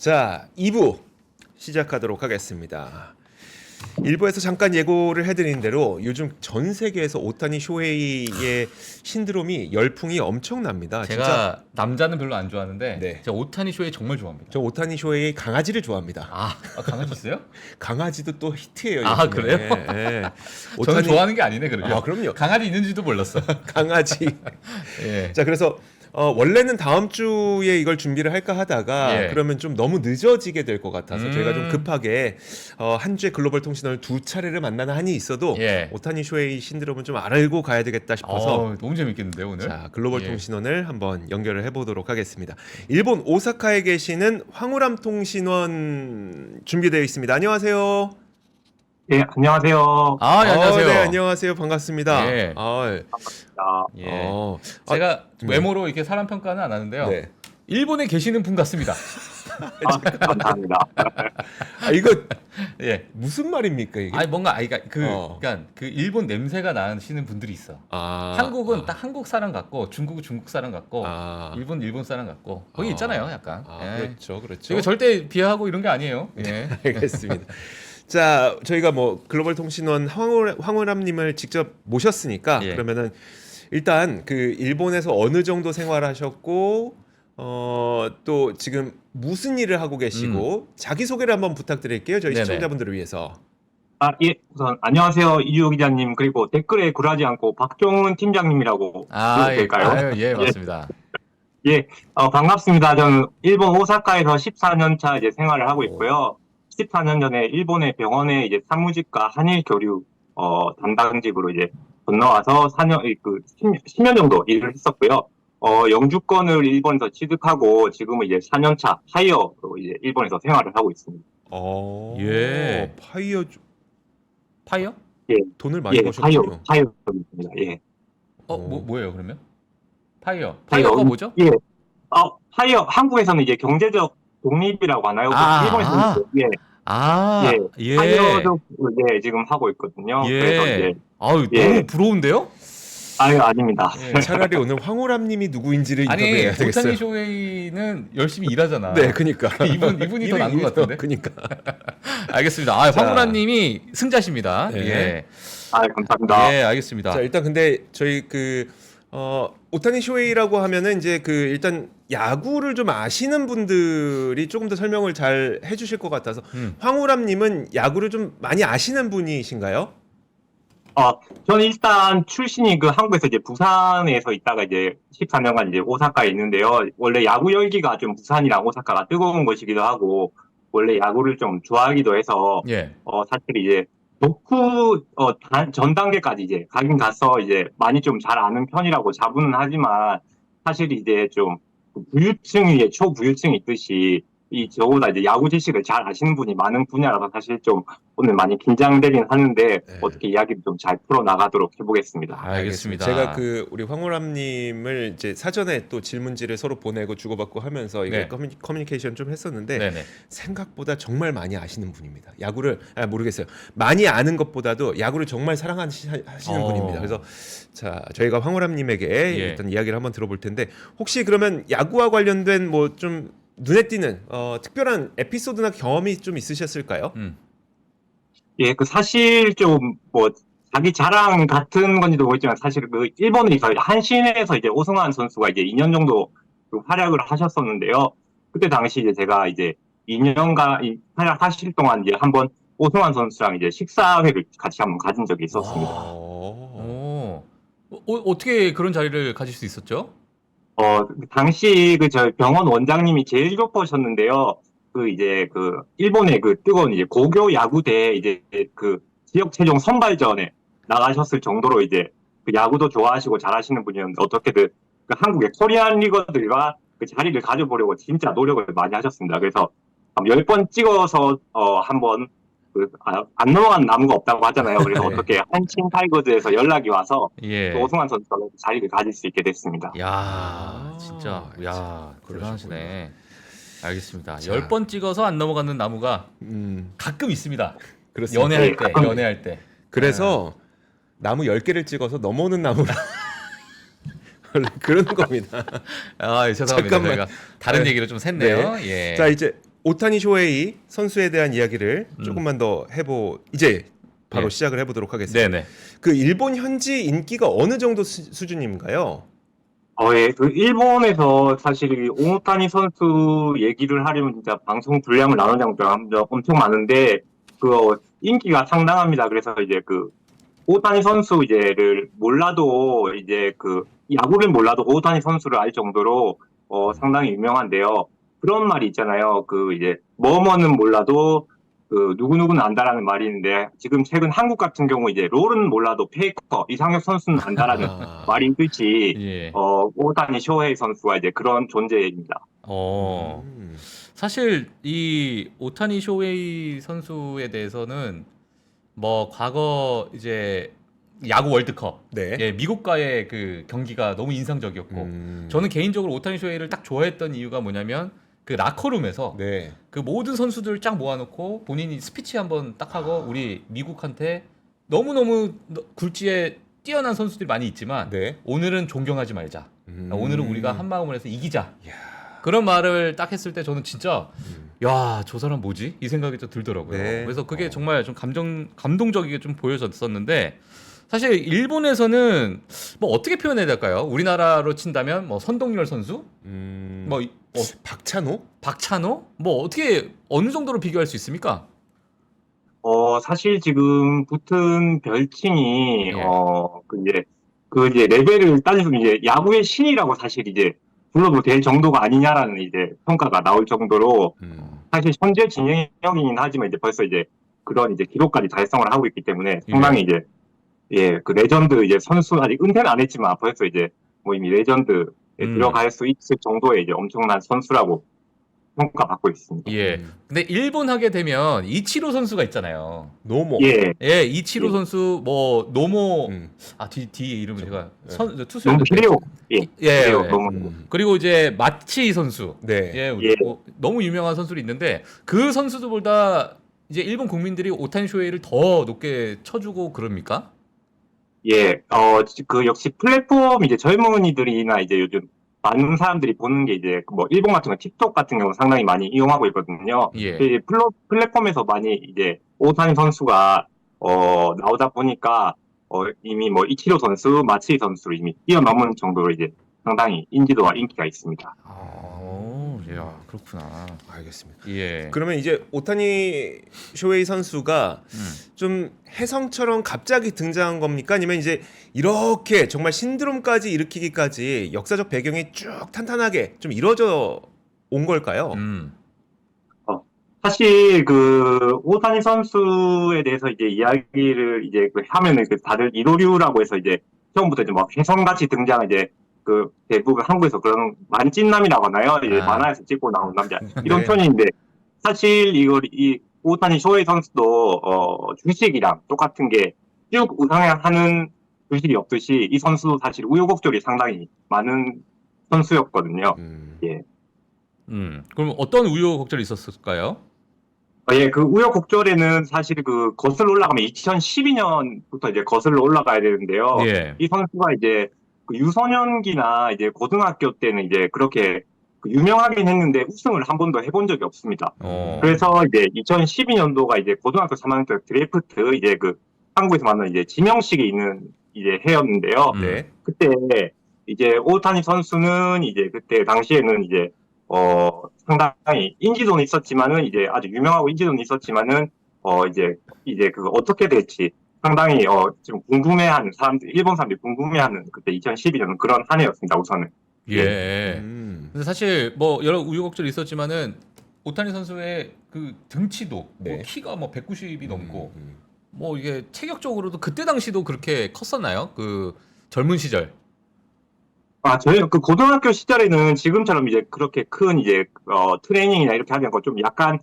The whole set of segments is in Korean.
자, 2부 시작하도록 하겠습니다. 1부에서 잠깐 예고를 해드린 대로 요즘 전 세계에서 오타니 쇼헤이의 신드롬이 열풍이 엄청납니다. 제가 진짜 남자는 별로 안 좋아하는데 네. 제가 오타니 쇼헤이 정말 좋아합니다. 저 오타니 쇼헤이 강아지를 좋아합니다. 강아지 있어요? 강아지도 또 히트예요. 아, 요즘에. 그래요? 예. 저는 좋아하는 게 아니네 그러면. 그럼요. 강아지 있는지도 몰랐어. 강아지. 예. 자, 그래서 원래는 다음 주에 이걸 준비를 할까 하다가 예. 그러면 좀 너무 늦어지게 될 것 같아서 저희가 좀 음. 급하게 한 주에 글로벌 통신원을 두 차례를 만나는 한이 있어도 예. 오타니 쇼헤이 신드롬은 좀 알고 가야 되겠다 싶어서 너무 재밌겠는데요 오늘. 자, 글로벌 예. 통신원을 한번 연결을 해보도록 하겠습니다. 일본 오사카에 계시는 황우람 통신원 준비되어 있습니다. 안녕하세요. 예, 안녕하세요. 예, 안녕하세요. 네, 안녕하세요. 반갑습니다. 예. 반갑습니다. 예. 아, 제가 외모로 이렇게 사람 평가는 안 하는데요. 네. 일본에 계시는 분 같습니다. 감사합니다. 이거 예. 무슨 말입니까 이게? 아니 뭔가 그러니까 어. 그 일본 냄새가 나시는 분들이 있어. 한국은 딱 한국 사람 같고 중국은 중국 사람 같고 일본 사람 같고 거기 있잖아요, 약간. 예. 그렇죠. 이거 절대 비하하고 이런 게 아니에요. 예. 알겠습니다. 자, 저희가 뭐 글로벌 통신원 황우람님을 직접 모셨으니까 예. 그러면은 일단 그 일본에서 어느 정도 생활하셨고 또 지금 무슨 일을 하고 계시고 자기 소개를 한번 부탁드릴게요. 저희 네네. 시청자분들을 위해서. 예, 우선 안녕하세요. 이주호 기자님, 그리고 댓글에 굴하지 않고 박종훈 팀장님이라고 불러도 될까요? 예, 맞습니다. 예, 반갑습니다. 저는 일본 오사카에서 14년 차 이제 생활을 하고 있고요. 14년 전에 일본의 병원에 이제 사무직과 한일 교류 담당직으로 이제 건너와서 10년 정도 일을 했었고요. 영주권을 일본에서 취득하고 지금은 이제 4년 차 하이어로 이제 일본에서 생활을 하고 있습니다. 예. 파이어? 예. 돈을 많이 예, 버셨군요. 파이어입니다. 예. 뭐예요, 그러면? 파이어가 파이어, 뭐죠? 예. 파이어, 한국에서는 이제 경제적 독립이라고 하나요? 일본에서는 예. 파이어도 이제 지금 하고 있거든요. 예. 그래서 이제 너무 부러운데요? 아닙니다. 차라리 오늘 황우람님이 누구인지를 아니, 인터뷰해야 되겠어요. 오타니 쇼헤이는 열심히 일하잖아. 네, 그니까 이분이 더 나은 것 같은데. 그니까. 알겠습니다. 황우라님이 승자십니다. 네. 예. 감사합니다. 예, 알겠습니다. 자, 일단 근데 저희 오타니 쇼헤이라고 하면은 이제 일단 야구를 좀 아시는 분들이 조금 더 설명을 잘 해주실 것 같아서 황우람님은 야구를 좀 많이 아시는 분이신가요? 저는 일단 출신이 한국에서 이제 부산에서 있다가 이제 14년간 이제 오사카에 있는데요. 원래 야구 열기가 좀 부산이랑 오사카가 뜨거운 곳이기도 하고, 원래 야구를 좀 좋아하기도 해서, 예. 사실 이제 덕후, 전 단계까지 이제 가긴 가서 이제 많이 좀 잘 아는 편이라고 자부는 하지만, 사실 이제 좀 부유층이, 초부유층이 있듯이, 저보다 이제 야구 지식을 잘 아시는 분이 많은 분야라서 사실 좀 오늘 많이 긴장되긴 하는데 어떻게 이야기를 좀 잘 풀어나가도록 해보겠습니다. 알겠습니다. 제가 우리 황우람님을 이제 사전에 또 질문지를 서로 보내고 주고받고 하면서 이게 커뮤니케이션 좀 했었는데 네네. 생각보다 정말 많이 아시는 분입니다. 야구를 모르겠어요. 많이 아는 것보다도 야구를 정말 사랑하시는 분입니다. 그래서 자, 저희가 황우람님에게 일단 이야기를 한번 들어볼 텐데 혹시 그러면 야구와 관련된 뭐 좀 눈에 띄는 특별한 에피소드나 경험이 좀 있으셨을까요? 예, 사실 좀 뭐 자기 자랑 같은 건지도 모르겠지만 사실 일본에서 한신에서 이제 오승환 선수가 이제 2년 정도 활약을 하셨었는데요. 그때 당시 이제 제가 이제 2년간 활약하실 동안 이제 한번 오승환 선수랑 이제 식사회를 같이 한번 가진 적이 있었습니다. 어떻게 그런 자리를 가질 수 있었죠? 당시 저희 병원 원장님이 제일 좋으셨는데요. 일본의 뜨거운 이제 고교 야구대 이제 지역 최종 선발전에 나가셨을 정도로 이제 야구도 좋아하시고 잘하시는 분이었는데 어떻게든 한국의 코리안 리거들과 자리를 가져보려고 진짜 노력을 많이 하셨습니다. 그래서 10번 찍어서 한번 안 넘어간 나무가 없다고 하잖아요. 그래서 어떻게 한신 타이거즈에서 연락이 와서 오승환 선수가 자리를 가질 수 있게 됐습니다. 진짜 대단하시네. 알겠습니다. 자. 10번 찍어서 안 넘어가는 나무가 가끔 있습니다. 그렇습니다. 연애할 때. 그래서 나무 10개를 찍어서 넘어오는 나무를 그런 겁니다. 죄송합니다. 잠깐만. 저희가 다른 얘기로 좀 샜네요. 예. 자, 이제 오타니 쇼헤이 선수에 대한 이야기를 조금만 더 이제 바로 예. 시작을 해보도록 하겠습니다. 네네. 그 일본 현지 인기가 어느 정도 수준인가요? 예, 그 일본에서 사실 이 오타니 선수 얘기를 하려면 진짜 방송 분량을 나누자면 엄청 많은데 그 인기가 상당합니다. 그래서 이제 그 오타니 선수 이제를 몰라도 이제 그 야구를 몰라도 오타니 선수를 알 정도로 상당히 유명한데요. 그런 말이 있잖아요. 그 이제 뭐뭐는 몰라도 그 누구누구는 안다라는 말이 있는데 지금 최근 한국 같은 경우 이제 롤은 몰라도 페이커 이상혁 선수는 안다라는 말이 있듯이 예. 오타니 쇼헤이 선수가 이제 그런 존재입니다. 사실 이 오타니 쇼헤이 선수에 대해서는 뭐 과거 이제 야구 월드컵, 네. 예, 미국과의 그 경기가 너무 인상적이었고, 저는 개인적으로 오타니 쇼헤이를 딱 좋아했던 이유가 뭐냐면 그 라커룸에서 네. 그 모든 선수들 쫙 모아놓고 본인이 스피치 한번 딱 하고 우리 미국한테 너무너무 굴지에 뛰어난 선수들이 많이 있지만 네. 오늘은 존경하지 말자. 오늘은 우리가 한 마음을 해서 이기자. 이야. 그런 말을 딱 했을 때 저는 진짜 야, 저 사람 뭐지? 이 생각이 좀 들더라고요. 네. 그래서 그게 정말 좀 감동적이게 좀 보여졌었는데 사실 일본에서는 뭐 어떻게 표현해야 될까요? 우리나라로 친다면 뭐 선동열 선수? 뭐 박찬호? 뭐 어떻게 어느 정도로 비교할 수 있습니까? 사실 지금 붙은 별칭이, 예. 그 이제 레벨을 따지면 이제 야구의 신이라고 사실 이제 불러도 될 정도가 아니냐라는 이제 평가가 나올 정도로 사실 현재 진행형이긴 하지만 이제 벌써 이제 그런 이제 기록까지 달성을 하고 있기 때문에 상당히 이제, 예, 그 레전드 이제 선수 아직 은퇴는 안 했지만 벌써 이제 뭐 이미 레전드에 들어갈 수 있을 정도의 이제 엄청난 선수라고 평가받고 있습니다. 예. 근데 일본 하게 되면 이치로 선수가 있잖아요. 노모. 예. 예, 이치로 예. 선수 뭐 노모 뒤에 이름을 제가 투수였는데 히데오. 예. 예. 히데오 예. 너무. 그리고 이제 마치 선수. 네. 예. 예. 너무 유명한 선수들이 있는데 그 선수들보다 이제 일본 국민들이 오타니 쇼헤이를 더 높게 쳐주고 그럽니까? 예. 그 역시 플랫폼 이제 젊은이들이나 이제 요즘 많은 사람들이 보는 게 이제 뭐 일본 같은 거 틱톡 같은 경우 상당히 많이 이용하고 있거든요. 예. 이제 플랫폼에서 많이 이제 오타니 선수가 나오다 보니까 이미 뭐 이치로 선수, 마츠이 선수를 이미 뛰어넘은 정도로 이제 상당히 인지도와 인기가 있습니다. 야, 그렇구나. 알겠습니다. 예. 그러면 이제 오타니 쇼헤이 선수가 좀 혜성처럼 갑자기 등장한 겁니까? 아니면 이제 이렇게 정말 신드롬까지 일으키기까지 역사적 배경이 쭉 탄탄하게 좀 이루어져 온 걸까요? 사실 그 오타니 선수에 대해서 이제 이야기를 이제 하면은 다들 이도류라고 해서 이제 처음부터 이제 막 혜성같이 등장 이제 그 대부분 한국에서 그런 만찢남이라고 하나요? 이제 만화에서 찍고 나온 남자 이런 네. 편인데 사실 이 오타니 쇼헤이 선수도 주식이랑 똑같은 게 쭉 우상향하는 주식이 없듯이 이 선수도 사실 우여곡절이 상당히 많은 선수였거든요. 예. 그럼 어떤 우여곡절이 있었을까요? 예, 그 우여곡절에는 사실 그 거슬러 올라가면 2012년부터 이제 거슬러 올라가야 되는데요. 예. 이 선수가 이제 그 유소년기나 이제 고등학교 때는 이제 그렇게 유명하긴 했는데 우승을 한 번도 해본 적이 없습니다. 그래서 이제 2012년도가 이제 고등학교 3학년 때 드래프트 이제 그 한국에서 만난 이제 지명식이 있는 이제 해였는데요. 네. 그때 이제 오타니 선수는 이제 그때 당시에는 이제 상당히 인지도는 있었지만은 이제 아주 유명하고 인지도는 있었지만은 이제 그거 어떻게 될지 상당히 좀 궁금해하는 사람들 일본 사람들이 궁금해하는 그때 2012년은 그런 한 해였습니다. 우선은. 예. 근데 사실 뭐 여러 우여곡절이 있었지만은 오타니 선수의 그 등치도 네. 뭐 키가 뭐 190이 넘고 뭐 이게 체격적으로도 그때 당시도 그렇게 컸었나요? 그 젊은 시절. 저희 그 고등학교 시절에는 지금처럼 이제 그렇게 큰 이제 트레이닝이나 이렇게 하지 않고 좀 약간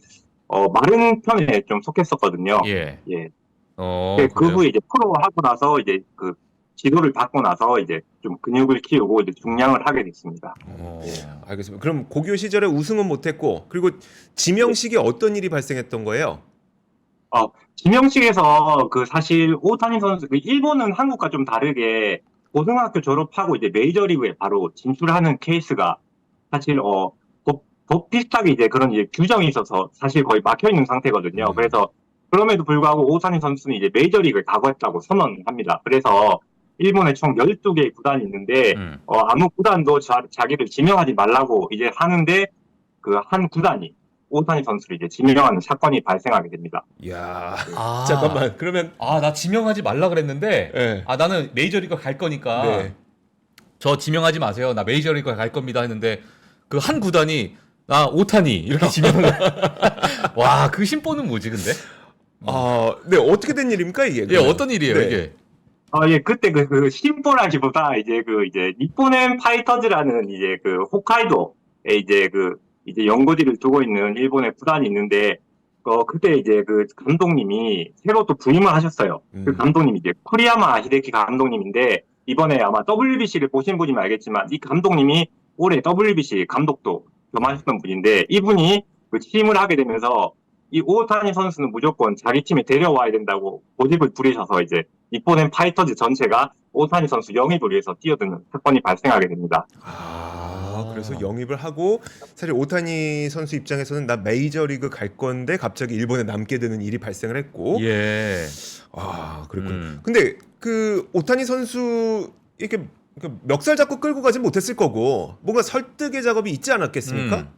마른 편에 좀 속했었거든요. 예. 예. 그 그래요? 후에 이제 프로 하고 나서 이제 그 지도를 받고 나서 이제 좀 근육을 키우고 이제 중량을 하게 됐습니다. 알겠습니다. 그럼 고교 시절에 우승은 못했고 그리고 지명식에 어떤 일이 발생했던 거예요? 지명식에서 그 사실 오타니 선수, 그 일본은 한국과 좀 다르게 고등학교 졸업하고 이제 메이저리그에 바로 진출하는 케이스가 사실 비슷하게 이제 그런 이제 규정이 있어서 사실 거의 막혀 있는 상태거든요. 그래서 그럼에도 불구하고 오타니 선수는 이제 메이저리그에 각오했다고 선언합니다. 그래서 일본에 총 12개의 구단이 있는데 아무 구단도 자기를 지명하지 말라고 이제 하는데 그 한 구단이 오타니 선수를 이제 지명하는 사건이 발생하게 됩니다. 야, 아, 잠깐만. 그러면 나 지명하지 말라 그랬는데 네. 나는 메이저리그 갈 거니까 네. 저 지명하지 마세요. 나 메이저리그 갈 겁니다 했는데 그 한 구단이 나 오타니 이렇게 지명을 와, 그 심보는 뭐지 근데? 네, 어떻게 된 일입니까 이게? 예, 그러면? 어떤 일이에요 네. 이게? 예, 그때 그 심보라기보다 이제 니포넨 파이터즈라는 이제 그 홋카이도에 이제 연고지를 두고 있는 일본의 구단이 있는데, 그때 이제 그 감독님이 새로 또 부임을 하셨어요. 그 감독님이 이제 쿠리야마 히데키 감독님인데, 이번에 아마 WBC를 보신 분이면 알겠지만, 이 감독님이 올해 WBC 감독도 겸하셨던 분인데, 이분이 그 취임을 하게 되면서, 이 오타니 선수는 무조건 자기 팀에 데려와야 된다고 고집을 부리셔서 이제 니포넨 파이터즈 전체가 오타니 선수 영입을 위해서 뛰어드는 사건이 발생하게 됩니다. 그래서 영입을 하고 사실 오타니 선수 입장에서는 나 메이저리그 갈 건데 갑자기 일본에 남게 되는 일이 발생을 했고. 예. 그랬군요. 근데 그 오타니 선수 이렇게 멱살 잡고 끌고 가진 못했을 거고 뭔가 설득의 작업이 있지 않았겠습니까?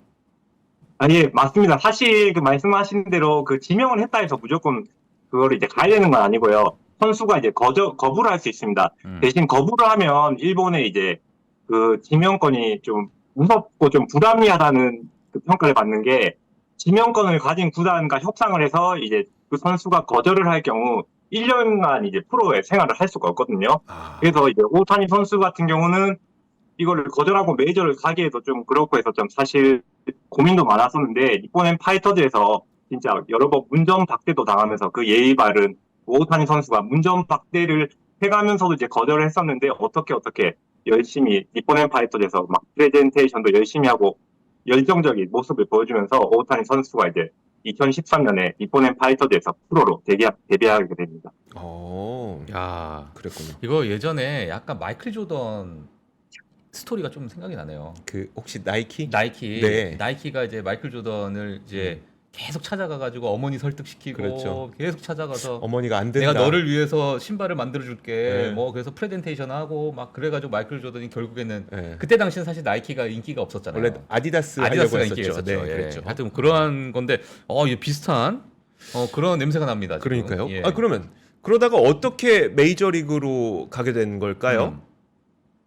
예, 맞습니다. 사실 그 말씀하신 대로 그 지명을 했다 해서 무조건 그거를 이제 가야 되는 건 아니고요. 선수가 이제 거부를 할 수 있습니다. 대신 거부를 하면 일본의 이제 그 지명권이 좀 무섭고 좀 불합리하다는 그 평가를 받는 게, 지명권을 가진 구단과 협상을 해서 이제 그 선수가 거절을 할 경우 1년간 이제 프로에 생활을 할 수가 없거든요. 그래서 이제 오타니 선수 같은 경우는 이거를 거절하고 메이저를 가기에도 좀 그렇고 해서 좀 사실 고민도 많았었는데, 니포넨 파이터즈에서 진짜 여러 번 문전박대도 당하면서 그 예의 바른 오타니 선수가 문전박대를 해가면서도 이제 거절을 했었는데, 어떻게 열심히 니포넨 파이터즈에서 막 프레젠테이션도 열심히 하고 열정적인 모습을 보여주면서 오타니 선수가 이제 2013년에 니포넨 파이터즈에서 프로로 데뷔하게 됩니다. 야, 그랬군요. 이거 예전에 약간 마이클 조던 스토리가 좀 생각이 나네요. 그 혹시 나이키? 나이키. 네. 나이키가 이제 마이클 조던을 이제 계속 찾아가가지고 어머니 설득시키고 그렇죠. 계속 찾아가서 어머니가 안 된다. 내가 너를 위해서 신발을 만들어줄게. 네. 뭐 그래서 프레젠테이션 하고 막 그래가지고 마이클 조던이 결국에는 네. 그때 당시는 사실 나이키가 인기가 없었잖아요. 원래 아디다스 아디다스가 하려고 인기가 했었죠. 있었죠. 네, 예. 그랬죠. 하여튼 그러한 건데 이게 비슷한 그런 냄새가 납니다. 지금. 그러니까요. 예. 그러면 그러다가 어떻게 메이저리그로 가게 된 걸까요?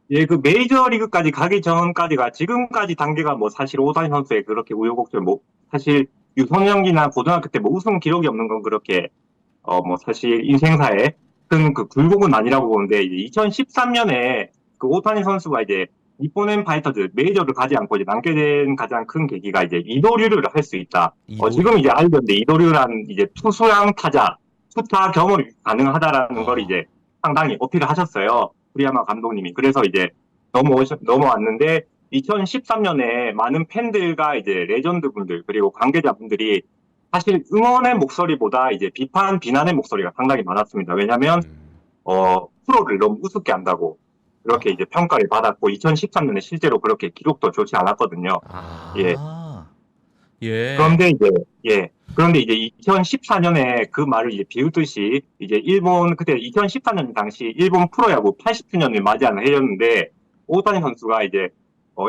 예, 그 메이저리그까지 가기 전까지가 지금까지 단계가 뭐 사실 오타니 선수의 그렇게 우여곡절 뭐 사실 유소년기나 고등학교 때 뭐 우승 기록이 없는 건 그렇게 뭐 사실 인생사에 큰 그 굴곡은 아니라고 보는데, 이제 2013년에 그 오타니 선수가 이제 니포넨 파이터즈 메이저를 가지 않고 이제 남게 된 가장 큰 계기가 이제 이도류를 할 수 있다. 지금 이제 알던데 이도류란 이제 투수랑 타자, 투타 겸을 가능하다라는 걸 이제 상당히 어필을 하셨어요. 쿠리야마 감독님이. 그래서 이제 넘어왔는데, 2013년에 많은 팬들과 이제 레전드 분들 그리고 관계자분들이 사실 응원의 목소리보다 이제 비난의 목소리가 상당히 많았습니다. 왜냐하면 프로를 너무 우습게 한다고 그렇게 이제 평가를 받았고, 2013년에 실제로 그렇게 기록도 좋지 않았거든요. 예. 예. 그런데 이제 2014년에 그 말을 이제 비웃듯이 이제 그때 2014년 당시 일본 프로야구 80주년을 맞이하는 해였는데, 오타니 선수가 이제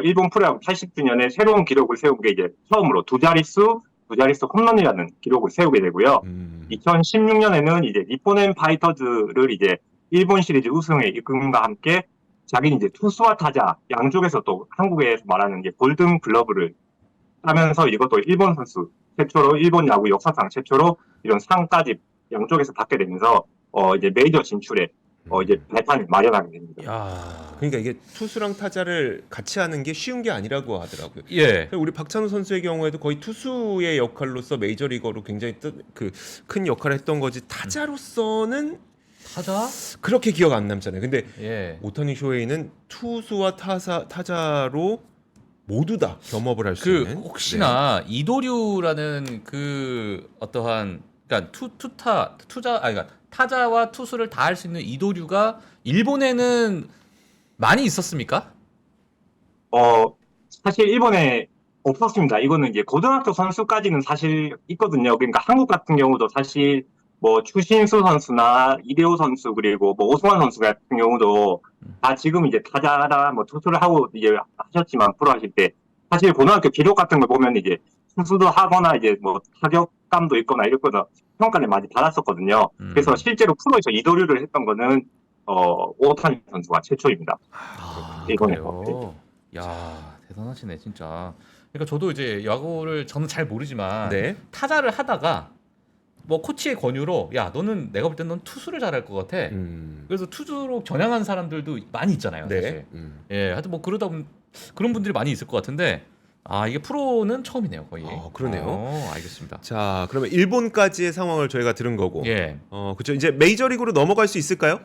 일본 프로야구 80주년에 새로운 기록을 세운 게 이제 처음으로 두 자릿수 홈런이라는 기록을 세우게 되고요. 2016년에는 이제 니포넨 파이터즈를 이제 일본 시리즈 우승에 이끈과 함께 자기는 이제 투수와 타자 양쪽에서 또 한국에서 말하는 이제 골든 글러브를 하면서 이것도 일본 선수 최초로, 일본 야구 역사상 최초로 이런 상까지 양쪽에서 받게 되면서 이제 메이저 진출에 이제 발판을 마련하게 됩니다. 그러니까 이게 투수랑 타자를 같이 하는 게 쉬운 게 아니라고 하더라고요. 예. 우리 박찬호 선수의 경우에도 거의 투수의 역할로서 메이저리거로 굉장히 큰 역할을 했던 거지, 타자로서는 타자? 그렇게 기억 안 남잖아요. 근데 예. 오타니 쇼헤이는 투수와 타자로 모두 다 겸업을 할 수 있는. 혹시나 이도류라는 그 어떠한, 그러니까 그러니까 타자와 투수를 다 할 수 있는 이도류가 일본에는 많이 있었습니까? 사실 일본에 없었습니다. 이거는 이제 고등학교 선수까지는 사실 있거든요. 그러니까 한국 같은 경우도 사실 뭐 추신수 선수나 이대호 선수 그리고 뭐 오승환 선수 같은 경우도 다 지금 이제 타자나 뭐 투수를 하고 이제 하셨지만 프로 하실 때 사실 고등학교 기록 같은 걸 보면 이제 투수도 하거나 이제 뭐 타격감도 있거나 이랬거나 평가를 많이 받았었거든요. 그래서 실제로 프로에서 이도류를 했던 거는 오타니 선수가 최초입니다. 이번에. 그래요. 야, 대단하시네, 진짜. 그러니까 저도 이제 야구를 저는 잘 모르지만 네. 타자를 하다가 뭐 코치의 권유로 야, 너는 내가 볼 땐 넌 투수를 잘할 것 같아. 그래서 투수로 전향한 사람들도 많이 있잖아요, 사실. 네. 예, 하여튼 뭐 그러다 보면 그런 분들이 많이 있을 것 같은데 이게 프로는 처음이네요, 거의. 그러네요. 알겠습니다. 자, 그러면 일본까지의 상황을 저희가 들은 거고. 예. 그렇죠. 이제 메이저리그로 넘어갈 수 있을까요?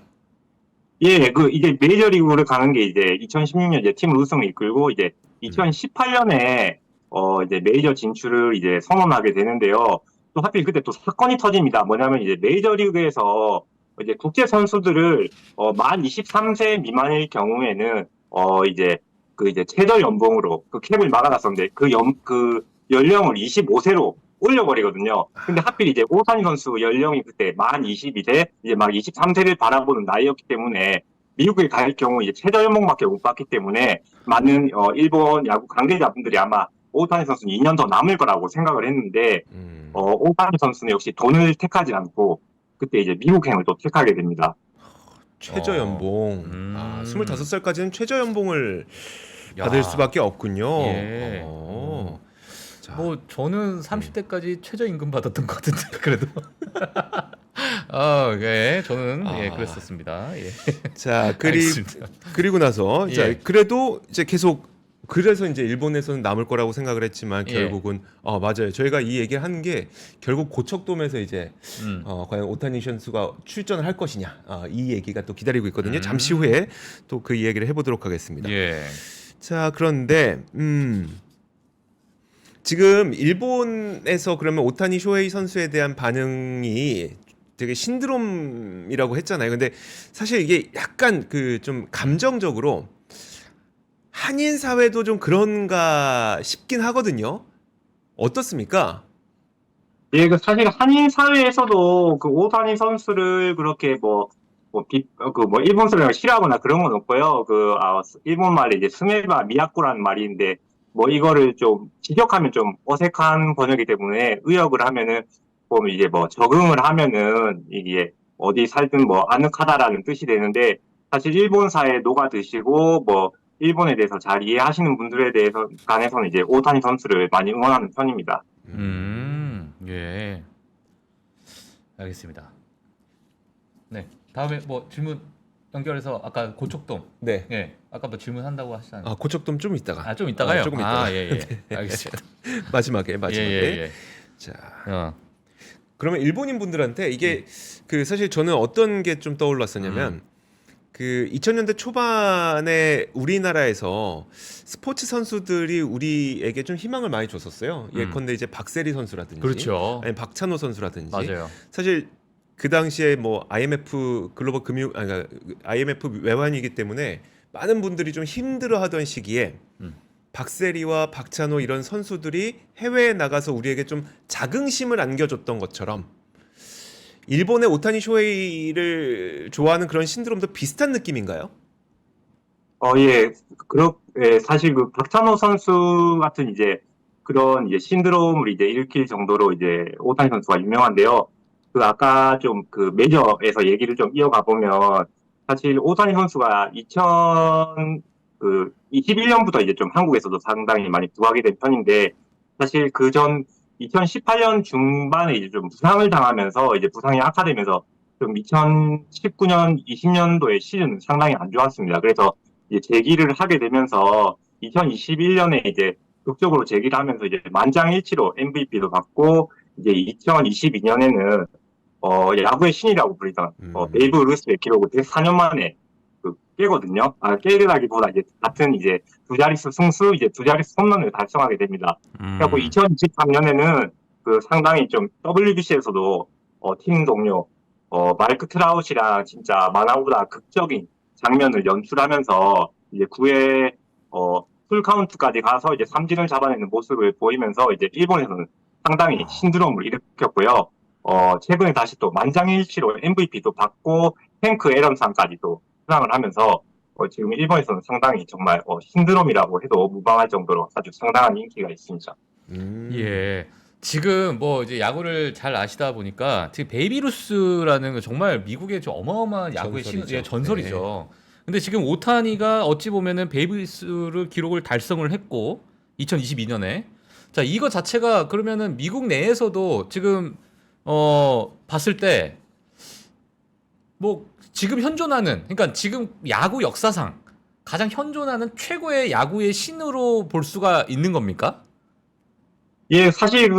예, 이제 메이저리그를 가는 게 이제 2016년 이제 팀 우승을 이끌고 이제 2018년에 이제 메이저 진출을 이제 선언하게 되는데요. 또 하필 그때 또 사건이 터집니다. 뭐냐면 이제 메이저리그에서 이제 국제 선수들을 만 23세 미만일 경우에는 이제 이제 최저 연봉으로 그 캡을 막아놨었는데 그 연령을 25세로 올려버리거든요. 근데 하필 이제 오타니 선수 연령이 그때 만 22세, 이제 막 23세를 바라보는 나이였기 때문에 미국에 갈 경우 이제 최저 연봉밖에 못 받기 때문에 많은 일본 야구 관계자분들이 아마 오타니 선수는 2년 더 남을 거라고 생각을 했는데 오타니 선수는 역시 돈을 택하지 않고 그때 이제 미국행을 또 택하게 됩니다. 최저 연봉. 25살까지는 최저 연봉을 받을 야. 수밖에 없군요. 예. 자, 뭐 저는 30대까지 최저임금 받았던 것 같은데 그래도 예, 저는 그랬었습니다. 예. 자, 알겠습니다. 그리고 나서 예. 자, 그래도 이제 계속 그래서 이제 일본에서는 남을 거라고 생각을 했지만 예. 결국은 맞아요. 저희가 이 얘기를 한 게 결국 고척돔에서 이제 과연 오타니 선수가 출전을 할 것이냐 이 얘기가 또 기다리고 있거든요. 잠시 후에 또 그 이야기를 해보도록 하겠습니다. 예. 자, 그런데 지금 일본에서 그러면 오타니 쇼헤이 선수에 대한 반응이 되게 신드롬이라고 했잖아요. 근데 사실 이게 약간 그 좀 감정적으로 한인 사회도 좀 그런가 싶긴 하거든요. 어떻습니까? 예, 사실 한인 사회에서도 그 오타니 선수를 그렇게 일본 사람을 싫어하거나 그런 건 없고요. 일본 말에 이제 스메바 미야코라는 말이 있는데, 이거를 좀 지적하면 좀 어색한 번역이기 때문에 의역을 하면은, 보면 이제 적응을 하면은 이게 어디 살든 아늑하다라는 뜻이 되는데, 사실 일본 사회에 녹아드시고, 일본에 대해서 잘 이해하시는 분들에 대해서 간에서는 이제 오타니 선수를 많이 응원하는 편입니다. 예. 알겠습니다. 네. 다음에 질문 연결해서 아까 고척돔. 네. 예. 아까 질문한다고 하시잖아요. 고척돔 좀 이따가. 좀 이따가요? 조금 이따가. 예. 알겠습니다. 마지막에. 예. 자. 그러면 일본인 분들한테 이게 그 사실 저는 어떤 게 좀 떠올랐었냐면 그 2000년대 초반에 우리나라에서 스포츠 선수들이 우리에게 좀 희망을 많이 줬었어요. 예컨대 이제 박세리 선수라든지, 그렇죠. 아니 박찬호 선수라든지. 맞아요. 사실 그 당시에 IMF 글로벌 IMF 외환이기 때문에 많은 분들이 좀 힘들어하던 시기에 박세리와 박찬호 이런 선수들이 해외에 나가서 우리에게 좀 자긍심을 안겨줬던 것처럼. 일본의 오타니 쇼헤이를 좋아하는 그런 신드롬도 비슷한 느낌인가요? 예. 사실 박찬호 선수 같은 이제 그런 이제 신드롬을 이제 일으킬 정도로 이제 오타니 선수가 유명한데요. 아까 좀 메이저에서 얘기를 좀 이어가 보면 사실 오타니 선수가 2021년부터 이제 좀 한국에서도 상당히 많이 부각이 된 편인데 사실 2018년 중반에 이제 좀 부상을 당하면서 이제 부상이 악화되면서 좀 2019년, 20년도에 시즌 상당히 안 좋았습니다. 그래서 이제 재기를 하게 되면서 2021년에 이제 극적으로 재기를 하면서 이제 만장일치로 MVP도 받고 이제 2022년에는 야구의 신이라고 불리던 베이브 루스의 기록을 104년 만에 깨거든요. 깨라기보다 이제 같은 이제 두 자릿수 승수, 이제 두 자릿수 홈런을 달성하게 됩니다. 그래갖고 2023년에는 상당히 좀 WBC에서도 팀 동료 마이크 트라웃이랑 진짜 만화보다 극적인 장면을 연출하면서 이제 9회 풀카운트까지 가서 이제 삼진을 잡아내는 모습을 보이면서 이제 일본에서는 상당히 신드롬을 일으켰고요. 최근에 다시 또 만장일치로 MVP도 받고 탱크 에런상까지 또 수상을 하면서 지금 일본에서는 상당히 정말 신드롬이라고 해도 무방할 정도로 아주 상당한 인기가 있습니다. 예. 지금 뭐 이제 야구를 잘 아시다 보니까 지금 베이비루스라는 거 정말 미국의 좀 어마어마한 야구의 전설이죠. 전설이죠. 근데 지금 오타니가 어찌 보면은 베이비루스를 기록을 달성을 했고 2022년에 자 이거 자체가 그러면은 미국 내에서도 지금 봤을 때 뭐 지금 현존하는 그러니까 지금 야구 역사상 가장 현존하는 최고의 야구의 신으로 볼 수가 있는 겁니까? 예, 사실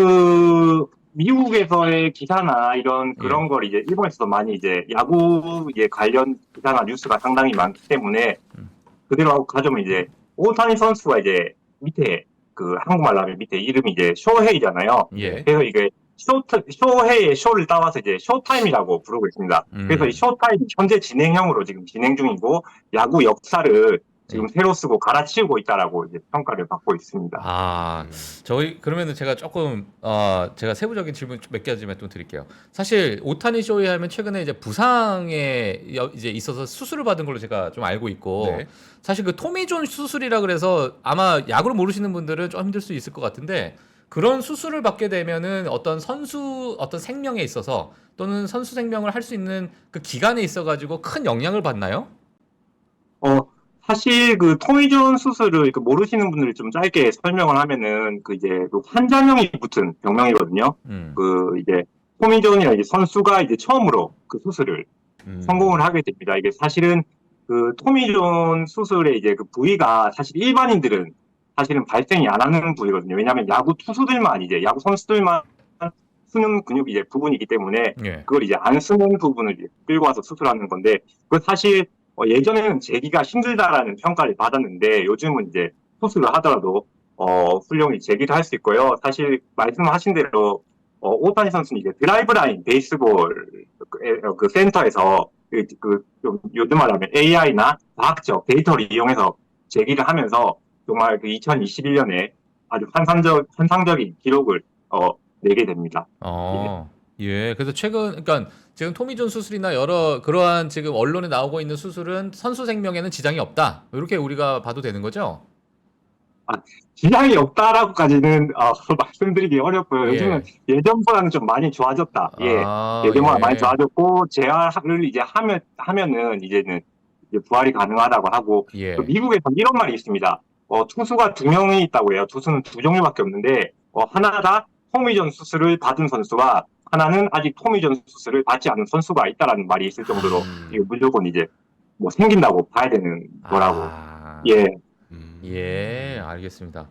미국에서의 기사나 그런 걸 이제 일본에서도 많이 이제 야구에 관련 기사나 뉴스가 상당히 많기 때문에 그대로 가져오면 이제 오타니 선수가 이제 밑에 한국말로 하면 밑에 이름이 이제 쇼헤이잖아요. 예. 그래서 이게 쇼헤이의 쇼를 따와서 이제 쇼타임이라고 부르고 있습니다. 그래서 이 쇼타임 현재 진행형으로 지금 진행 중이고 야구 역사를 지금 새로 쓰고 갈아치우고 있다라고 이제 평가를 받고 있습니다. 저희 그러면은 제가 조금 제가 세부적인 질문 몇 가지만 좀 드릴게요. 사실 오타니 쇼헤이 하면 최근에 이제 부상에 이제 있어서 수술을 받은 걸로 제가 좀 알고 있고 네. 사실 그 토미존 수술이라 그래서 아마 야구를 모르시는 분들은 좀 힘들 수 있을 것 같은데 그런 수술을 받게 되면은 어떤 생명에 있어서 또는 선수 생명을 할 수 있는 그 기간에 있어가지고 큰 영향을 받나요? 사실 토미존 수술을 모르시는 분들이 좀 짧게 설명을 하면은 이제 환자명이 붙은 병명이거든요. 이제 토미존이나 이제 선수가 이제 처음으로 그 수술을 성공을 하게 됩니다. 이게 사실은 토미존 수술의 이제 부위가 사실 일반인들은 사실은 발생이 안 하는 부위거든요. 왜냐하면 야구 선수들만 쓰는 근육이 이제 부분이기 때문에 그걸 이제 안 쓰는 부분을 이제 끌고 와서 수술하는 건데 그 사실 예전에는 재기가 힘들다라는 평가를 받았는데 요즘은 이제 수술을 하더라도 훌륭히 재기를 할 수 있고요. 사실 말씀하신 대로 오타니 선수는 이제 드라이브 라인 베이스볼 센터에서 좀 요즘 말하면 AI나 과학적 데이터를 이용해서 재기를 하면서 정말 2021년에 아주 환상적인 기록을 내게 됩니다. 예. 그래서 그러니까 지금 토미존 수술이나 여러 그러한 지금 언론에 나오고 있는 수술은 선수 생명에는 지장이 없다. 이렇게 우리가 봐도 되는 거죠? 지장이 없다라고까지는 말씀드리기 어렵고요. 요즘은 예전보다는 좀 많이 좋아졌다. 예전보다 많이 좋아졌고 재활을 이제 하면은 이제는 이제 부활이 가능하다고 하고 또 미국에서는 이런 말이 있습니다. 투수가 2명이 있다고 해요. 투수는 2종류밖에 없는데 하나가 토미존 수술을 받은 선수와 하나는 아직 토미존 수술을 받지 않은 선수가 있다라는 말이 있을 정도로 이거 무조건 이제 뭐 생긴다고 봐야 되는 거라고. 알겠습니다.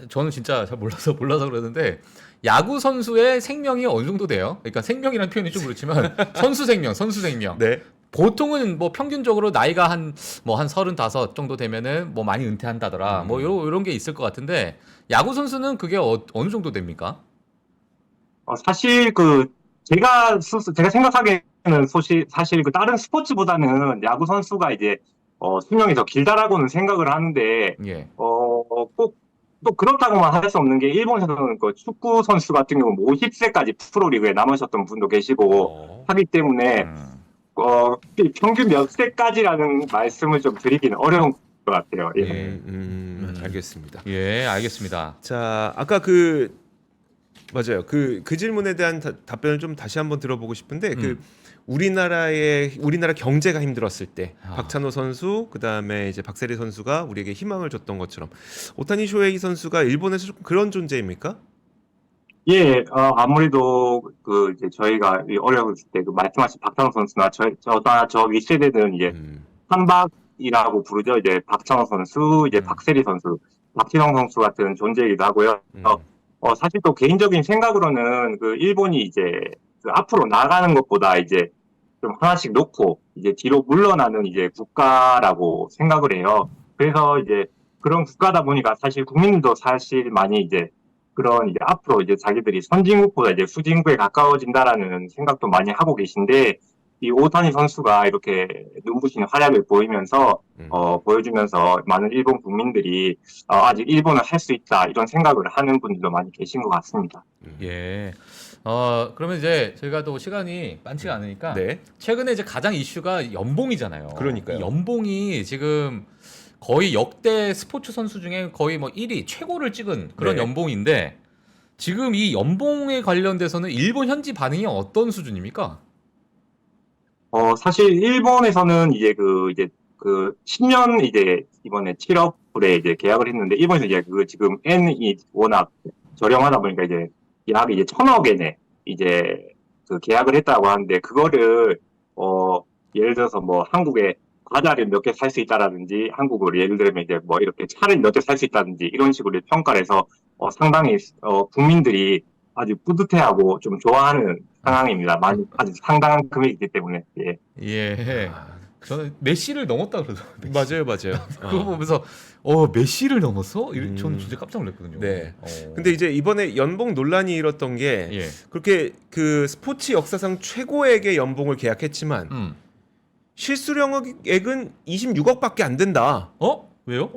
저는 진짜 잘 몰라서 그러는데 야구 선수의 생명이 어느 정도 돼요? 그러니까 생명이라는 표현이 좀 그렇지만 선수 생명. 네. 보통은 뭐 평균적으로 나이가 한 35 정도 되면은 뭐 많이 은퇴한다더라. 뭐 이런 게 있을 것 같은데 야구 선수는 그게 어느 정도 됩니까? 사실 제가 생각하기에는 사실 다른 스포츠보다는 야구 선수가 이제 수명이 더 길다라고는 생각을 하는데 꼭 또 그렇다고만 할 수 없는 게 일본에서는 축구 선수 같은 경우 50세까지 프로리그에 남으셨던 분도 계시고 하기 때문에 평균 몇 세까지라는 말씀을 좀 드리기는 어려운 것 같아요. 알겠습니다. 알겠습니다. 자, 아까 맞아요. 그 질문에 대한 답변을 좀 다시 한번 들어보고 싶은데 우리나라 경제가 힘들었을 때 박찬호 선수 그다음에 이제 박세리 선수가 우리에게 희망을 줬던 것처럼 오타니 쇼헤이 선수가 일본에서 좀 그런 존재입니까? 아무래도 이제 저희가 어렸을 때 말씀하신 박찬호 선수나 저 윗세대들은 이제 한박이라고 부르죠. 이제 박찬호 선수, 이제 박세리 선수, 박진영 선수 같은 존재이기도 하고요. 사실 또 개인적인 생각으로는 일본이 이제 앞으로 나가는 것보다 이제 좀 하나씩 놓고 이제 뒤로 물러나는 이제 국가라고 생각을 해요. 그래서 이제 그런 국가다 보니까 사실 국민들도 사실 많이 이제 그런 이제 앞으로 이제 자기들이 선진국보다 이제 후진국에 가까워진다라는 생각도 많이 하고 계신데 이 오타니 선수가 이렇게 눈부신 활약을 보이면서 음. 보여주면서 많은 일본 국민들이 아직 일본은 할 수 있다 이런 생각을 하는 분들도 많이 계신 것 같습니다. 예. 그러면 이제 저희가 또 시간이 많지가 않으니까 네. 최근에 이제 가장 이슈가 연봉이잖아요. 그러니까요. 이 연봉이 지금 거의 역대 스포츠 선수 중에 거의 뭐 1위 최고를 찍은 그런 네. 연봉인데 지금 이 연봉에 관련돼서는 일본 현지 반응이 어떤 수준입니까? 사실 일본에서는 이제 그 10년 이제 이번에 7억 불에 이제 계약을 했는데 일본에서 이제 그 지금 엔이 워낙 저렴하다 보니까 이제 약 이제 1,000억엔에 이제 그 계약을 했다고 하는데 그거를 예를 들어서 뭐 한국에 과자를 몇 개 살 수 있다라든지 한국으로 예를 들면 이제 뭐 이렇게 차를 몇 대 살 수 있다든지 이런 식으로 평가를 해서 상당히 국민들이 아주 뿌듯해하고 좀 좋아하는 상황입니다. 많이 아주 상당한 금액이기 때문에 예. 예. 저는 메시를 넘었다 그러더라고요. 맞아요, 맞아요. 그거 보면서 메시를 넘었어? 저는 진짜 깜짝 놀랐거든요. 네. 근데 이제 이번에 연봉 논란이 일었던 게 예. 그렇게 그 스포츠 역사상 최고액의 연봉을 계약했지만 실수령액은 26억밖에 안 된다. 왜요?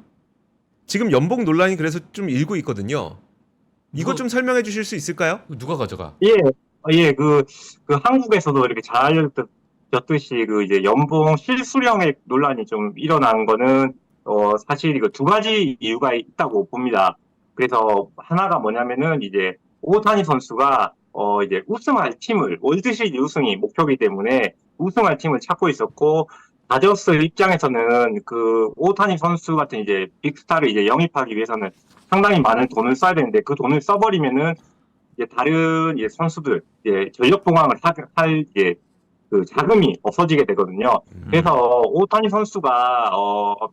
지금 연봉 논란이 그래서 좀 일고 있거든요. 이것 누가- 좀 설명해 주실 수 있을까요? 누가 가져가? 예, 그 한국에서도 이렇게 잘 알려졌듯이 그 이제 연봉 실수령액 논란이 좀 일어난 거는 사실 이거 두 가지 이유가 있다고 봅니다. 그래서 하나가 뭐냐면은 이제 오타니 선수가 이제 우승할 팀을 월드시리즈 우승이 목표이기 때문에 우승할 팀을 찾고 있었고 다저스 입장에서는 그 오타니 선수 같은 이제 빅스타를 이제 영입하기 위해서는 상당히 많은 돈을 써야 되는데 그 돈을 써버리면은 이제 다른 이제 선수들 이제 전력 보강을 할 이제 그 자금이 없어지게 되거든요. 그래서 오타니 선수가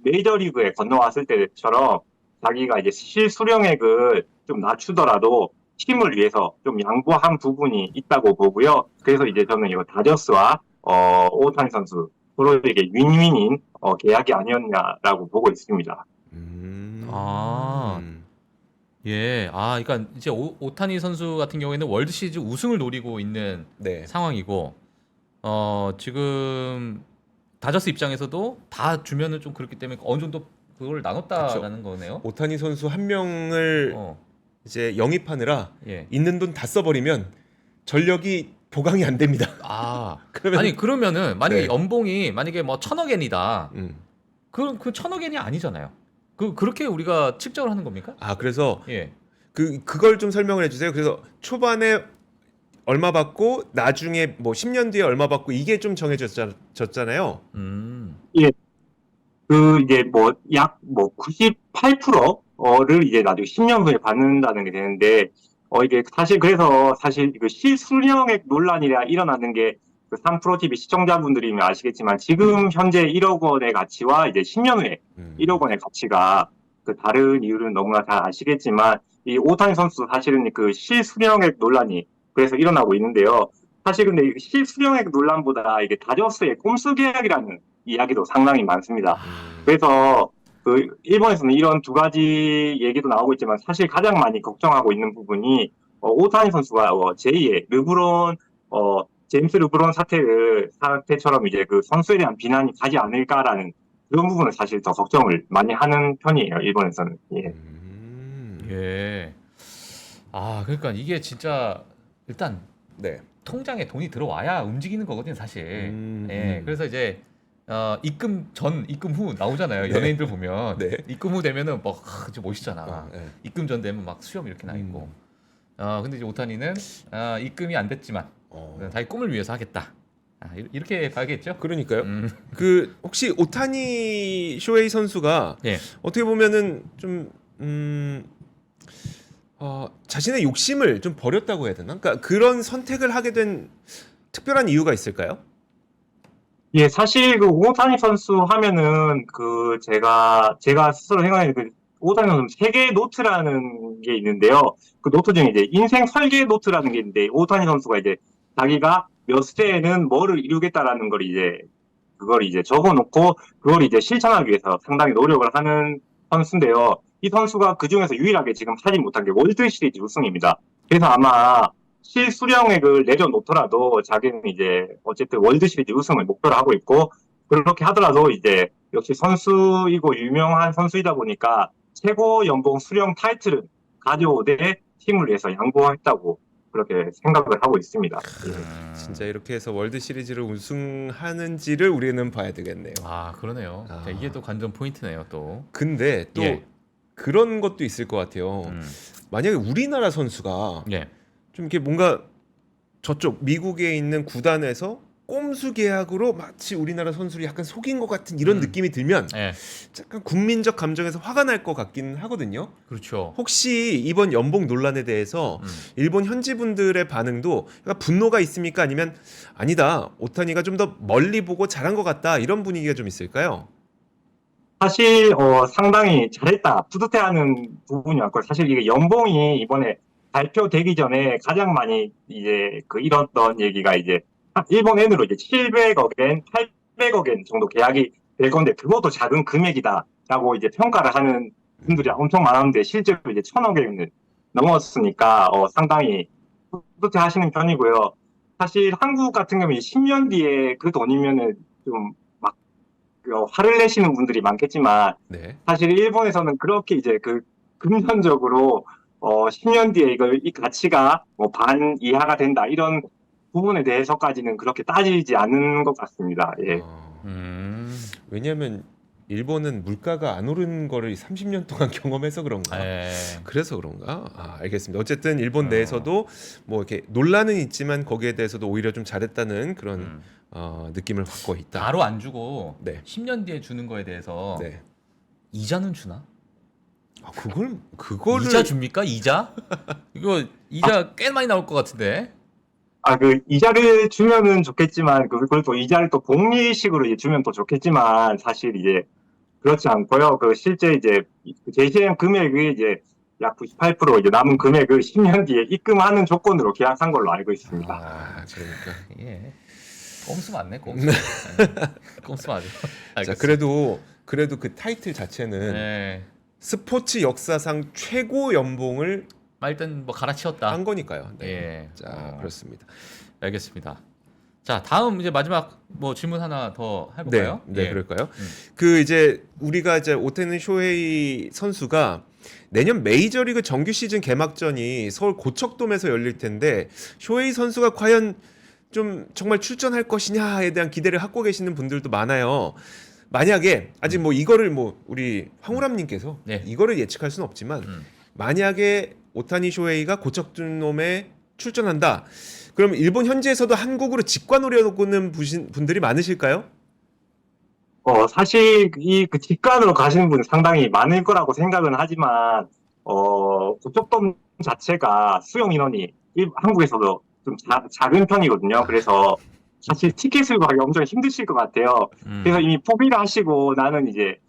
메이저리그에 건너왔을 때처럼 자기가 이제 실수령액을 좀 낮추더라도 팀을 위해서 좀 양보한 부분이 있다고 보고요. 그래서 이제 저는 이거 다저스와 오타니 선수 서로에게 윈윈인 계약이 아니었냐라고 보고 있습니다. 아. 예. 그러니까 이제 오타니 선수 같은 경우에는 월드 시리즈 우승을 노리고 있는 네. 상황이고 지금 다저스 입장에서도 다 주면은 좀 그렇기 때문에 어느 정도 그걸 나눴다라는 거네요. 오타니 선수 한 명을 어. 이제 영입하느라 예. 있는 돈 다 써버리면 전력이 보강이 안 됩니다. 그러면 아니 그러면은 만약에 네. 연봉이 만약에 뭐 1,000억엔이다. 그 1,000억엔이 아니잖아요. 그렇게 우리가 측정을 하는 겁니까? 그래서 예. 그걸 좀 설명을 해주세요. 그래서 초반에 얼마 받고 나중에 뭐 10년 뒤에 얼마 받고 이게 좀 정해졌잖아요. 그 이제 뭐 약 뭐 98%를 이제 나중에 10년 후에 받는다는 게 되는데 이게 사실 그 실수령액 논란이라 일어나는 게 그 3프로TV 시청자분들이면 아시겠지만 지금 현재 1억 원의 가치와 이제 10년 후에 1억 원의 가치가 그 다른 이유는 너무나 잘 아시겠지만 이 오타니 선수 사실은 그 실수령액 논란이 그래서 일어나고 있는데요. 사실 근데 이 실수령액 논란보다 이게 다저스의 꼼수 계약이라는 이야기도 상당히 많습니다. 그래서 그 일본에서는 이런 두 가지 얘기도 나오고 있지만 사실 가장 많이 걱정하고 있는 부분이 오타니 선수가 제2의 제임스 르브론 사태처럼 이제 그 선수에 대한 비난이 가지 않을까라는 그런 부분을 사실 더 걱정을 많이 하는 편이에요. 일본에서는. 예. 예. 그러니까 이게 진짜 일단 네. 통장에 돈이 들어와야 움직이는 거거든요, 사실. 예. 그래서 이제 입금 전, 입금 후 나오잖아요. 네. 연예인들 보면 네. 입금 후 되면은 막 진짜 멋있잖아. 네. 입금 전 되면 막 수염 이렇게 나 있고. 근데 이제 오타니는 입금이 안 됐지만 자기 꿈을 위해서 하겠다. 이렇게 봐야겠죠? 그러니까요. 그 혹시 오타니 쇼헤이 선수가 예. 어떻게 보면은 좀 자신의 욕심을 좀 버렸다고 해야 되나? 그러니까 그런 선택을 하게 된 특별한 이유가 있을까요? 예, 사실 그 오타니 선수 하면은 그 제가 스스로 생각하는 그 오타니 선수 세계 노트라는 게 있는데요. 그 노트 중에 이제 인생 설계 노트라는 게 있는데 오타니 선수가 이제 자기가 몇 세에는 뭐를 이루겠다라는 걸 그걸 이제 적어놓고 그걸 이제 실천하기 위해서 상당히 노력을 하는 선수인데요. 이 선수가 그 중에서 유일하게 지금 하지 못한 게 월드 시리즈 우승입니다. 그래서 아마 실수령액을 내려놓더라도 자기는 이제 어쨌든 월드 시리즈 우승을 목표로 하고 있고 그렇게 하더라도 이제 역시 선수이고 유명한 선수이다 보니까 최고 연봉 수령 타이틀을 가져오되 팀을 위해서 양보했다고 그렇게 생각을 하고 있습니다. 예. 진짜 이렇게 해서 월드 시리즈를 우승하는지를 우리는 봐야 되겠네요. 아 그러네요. 아. 자, 이게 또 관전 포인트네요. 또. 근데 또 예. 그런 것도 있을 것 같아요. 음. 만약에 우리나라 선수가 예. 좀 이렇게 뭔가 저쪽 미국에 있는 구단에서 꼼수 계약으로 마치 우리나라 선수를 약간 속인 것 같은 이런 느낌이 들면 예. 약간 국민적 감정에서 화가 날 것 같긴 하거든요. 그렇죠. 혹시 이번 연봉 논란에 대해서 일본 현지 분들의 반응도 약간 분노가 있습니까? 아니면 아니다 오타니가 좀 더 멀리 보고 잘한 것 같다 이런 분위기가 좀 있을까요? 사실 상당히 잘했다 뿌듯해하는 부분이었고 사실 이게 연봉이 이번에 발표되기 전에 가장 많이 이제 그 잃었던 얘기가 이제 일본 엔으로 이제 700억엔 800억엔 정도 계약이 될 건데 그것도 작은 금액이다라고 이제 평가를 하는 분들이 엄청 많았는데 실제로 이제 1000억엔을 넘었으니까 상당히 뿌듯해하시는 편이고요. 사실 한국 같은 경우는 10년 뒤에 그 돈이면은 좀 막 화를 내시는 분들이 많겠지만 네. 사실 일본에서는 그렇게 이제 그 금전적으로 10년 뒤에 이 가치가 뭐 반 이하가 된다 이런 부분에 대해서까지는 그렇게 따지지 않는 것 같습니다. 예. 왜냐하면 일본은 물가가 안 오른 거를 30년 동안 경험해서 그런가? 예. 그래서 그런가? 알겠습니다. 어쨌든 일본 내에서도 뭐 이렇게 논란은 있지만 거기에 대해서도 오히려 좀 잘했다는 그런 느낌을 갖고 있다. 바로 안 주고 네. 10년 뒤에 주는 거에 대해서 네. 이자는 주나? 그거를 이자 줍니까? 이자? 이거 이자 꽤 많이 나올 것 같은데. 그 이자를 주면은 좋겠지만 그걸 또 이자를 또 복리식으로 이제 주면 또 좋겠지만 사실 이제 그렇지 않고요. 그 실제 이제 제시한 금액이 이제 약 98% 이제 남은 금액을 10년 뒤에 입금하는 조건으로 계약한 걸로 알고 있습니다. 그러니까. 예. 꼼수 맞네, 꼼수. 꼼수 맞아. 자, 그래도 그 타이틀 자체는 네. 스포츠 역사상 최고 연봉을 일단 뭐 갈아치웠다. 한 거니까요. 네. 예. 자, 그렇습니다. 알겠습니다. 자, 다음 이제 마지막 뭐 질문 하나 더 해볼까요? 네, 예. 그럴까요? 그 이제 우리가 이제 오테니 쇼헤이 선수가 내년 메이저리그 정규 시즌 개막전이 서울 고척돔에서 열릴 텐데 쇼헤이 선수가 과연 좀 정말 출전할 것이냐에 대한 기대를 갖고 계시는 분들도 많아요. 만약에 아직 뭐 이거를 뭐 우리 황우람님께서 네. 이거를 예측할 수는 없지만 만약에 오타니 쇼헤이가 고척돔에 출전한다. 그럼 일본 현지에서도 한국으로 직관 노려보는 분들이 많으실까요? 사실 그 직관으로 가시는 분 상당히 많을 거라고 생각은 하지만 고척돔 자체가 수용 인원이 한국에서도 좀 작은 편이거든요. 그래서 사실 티켓을 구하기 엄청 힘드실 것 같아요. 그래서 이미 포기를 하시고 나는 이제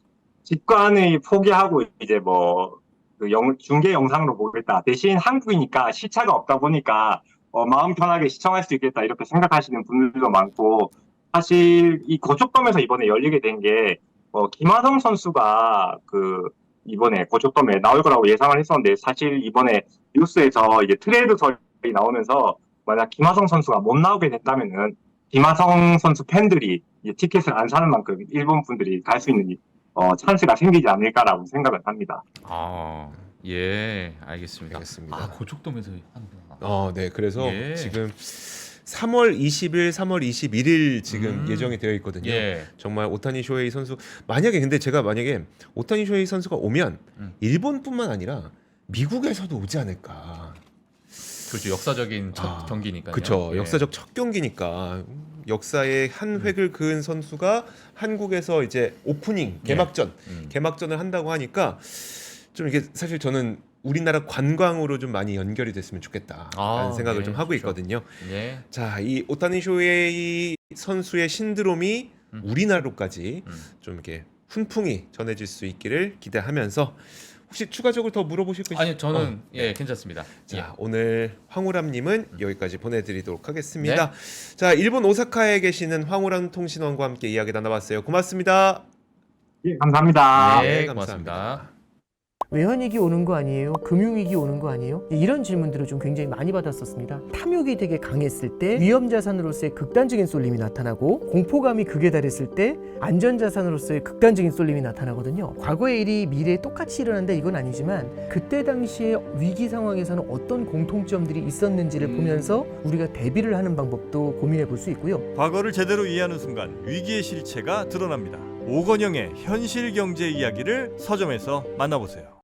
직관을 포기하고 이제 중계 영상으로 보겠다. 대신 한국이니까 시차가 없다 보니까 마음 편하게 시청할 수 있겠다 이렇게 생각하시는 분들도 많고 사실 이 고척돔에서 이번에 열리게 된 게 김하성 선수가 이번에 고척돔에 나올 거라고 예상을 했었는데 사실 이번에 뉴스에서 이제 트레이드설이 나오면서 만약 김하성 선수가 못 나오게 된다면은 김하성 선수 팬들이 이제 티켓을 안 사는 만큼 일본 분들이 갈 수 있는 찬스가 생기지 않을까라고 생각을 합니다. 예, 알겠습니다. 알겠습니다. 고척돔에서 하는구나. 네. 그래서 예. 지금 3월 20일, 3월 21일 지금 예정이 되어 있거든요. 예. 정말 오타니 쇼헤이 선수 근데 제가 만약에 오타니 쇼헤이 선수가 오면 일본뿐만 아니라 미국에서도 오지 않을까. 그렇죠. 역사적인 첫 경기니까요. 그렇죠. 예. 역사적 첫 경기니까 역사의 한 획을 그은 선수가 한국에서 이제 오프닝 개막전을 한다고 하니까 좀 이게 사실 저는 우리나라 관광으로 좀 많이 연결이 됐으면 좋겠다라는 생각을 좀 하고 있거든요. 예. 자, 이 오타니 쇼헤이 선수의 신드롬이 우리나라로까지 좀 이렇게 훈풍이 전해질 수 있기를 기대하면서 혹시 추가적으로 더 물어보실 거 있으세요? 아니요, 저는 괜찮습니다. 자, 오늘 황우람님은 여기까지 보내드리도록 하겠습니다. 자, 일본 오사카에 계시는 황우람 통신원과 함께 이야기 나눠봤어요. 고맙습니다. 예, 감사합니다. 네, 감사합니다. 고맙습니다. 외환위기 오는 거 아니에요? 금융위기 오는 거 아니에요? 이런 질문들을 좀 굉장히 많이 받았었습니다. 탐욕이 되게 강했을 때 위험자산으로서의 극단적인 쏠림이 나타나고, 공포감이 극에 달했을 때 안전자산으로서의 극단적인 쏠림이 나타나거든요. 과거의 일이 미래에 똑같이 일어난다 이건 아니지만, 그때 당시에 위기 상황에서는 어떤 공통점들이 있었는지를 보면서 우리가 대비를 하는 방법도 고민해 볼 수 있고요. 과거를 제대로 이해하는 순간 위기의 실체가 드러납니다. 오건영의 현실 경제 이야기를 서점에서 만나보세요.